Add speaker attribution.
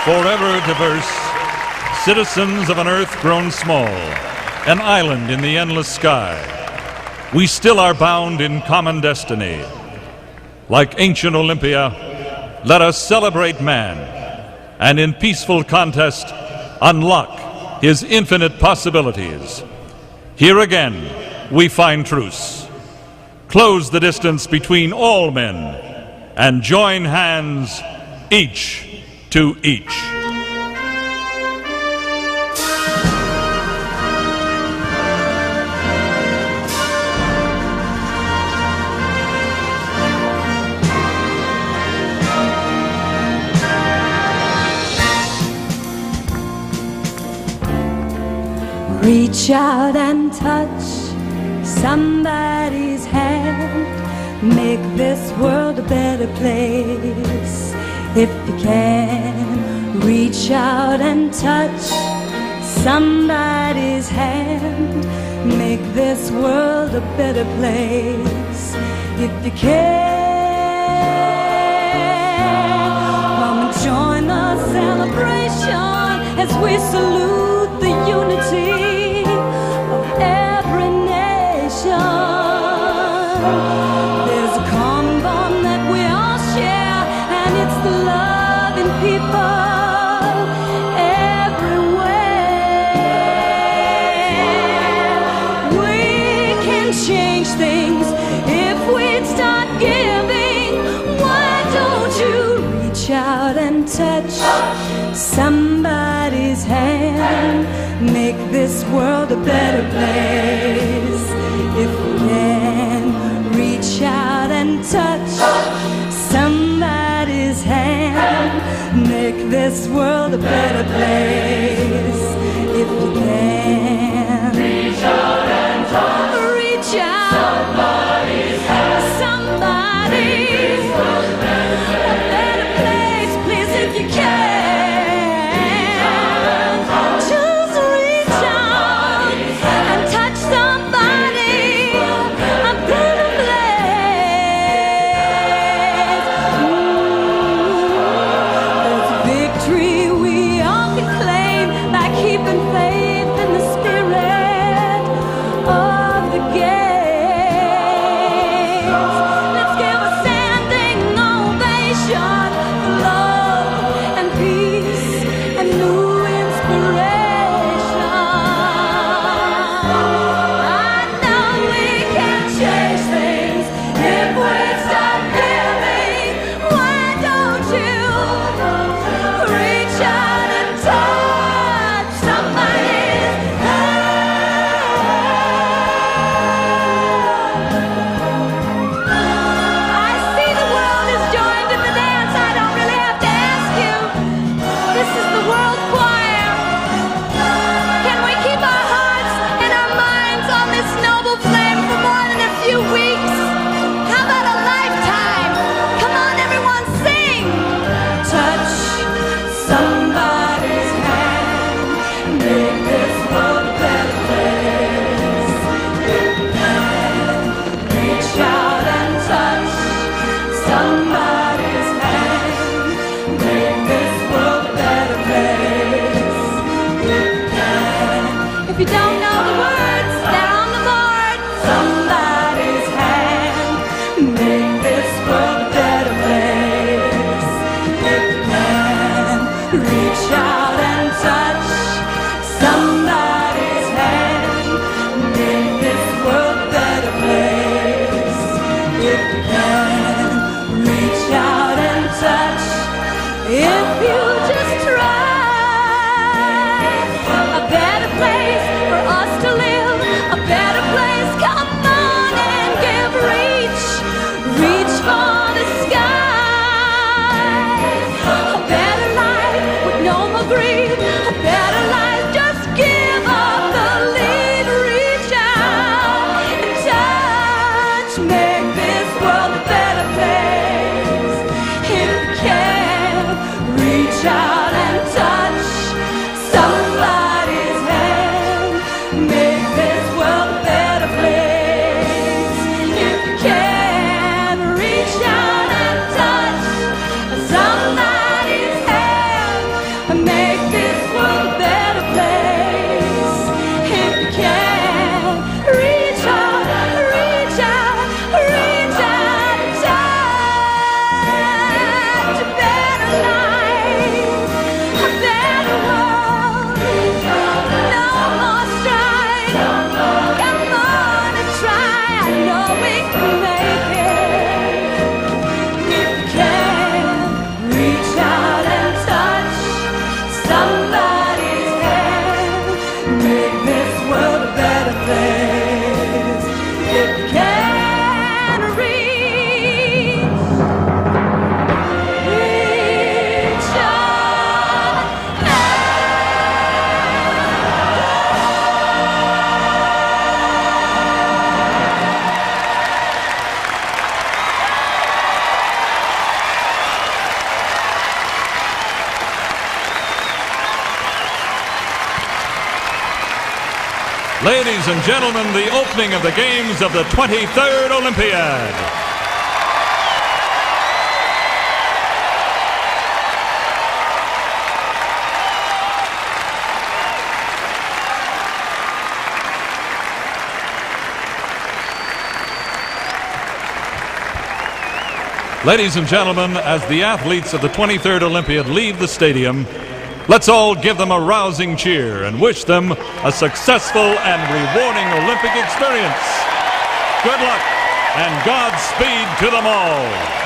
Speaker 1: Forever diverse, citizens of an earth grown small, an island in the endless sky, we still are bound in common destiny. Like ancient Olympia, let us celebrate man, and in peaceful contest, unlock his infinite possibilities. Here again, we find truce. Close the distance between all men, and join hands, each to each.
Speaker 2: Reach out and touch somebody's hand. Make this world a better place. If you can, reach out and touch somebody's hand. Make this world a better place. If you can, come and join the celebration as we salute the unity of every nation. There's a common bond that we all share, and it's the love in people everywhere. We can change things if we start giving. Why don't you reach out and touch somebody's hand? Make this world a better place. If we can, reach out and touch somebody's hand. Make this world a better place. If you can, reach out and touch. Reach out. Somebody's hand. Somebody's world a better place. Please, if you can. If you don't know the words, they're on the board. Somebody's hand. Make this world a better place. If you can, reach out and touch somebody's hand. Make this world a better place. If you can, reach out and touch. If you just try. A better place for us to live, a better place, come on and give. Reach for the sky. A better life with no more greed, a better life, just give up the lead. Reach out and touch, make this world a better place. If you can,
Speaker 1: Ladies and gentlemen, the opening of the games of the 23rd Olympiad. Ladies and gentlemen, as the athletes of the 23rd Olympiad leave the stadium, let's all give them a rousing cheer and wish them a successful and rewarding Olympic experience. Good luck and Godspeed to them all.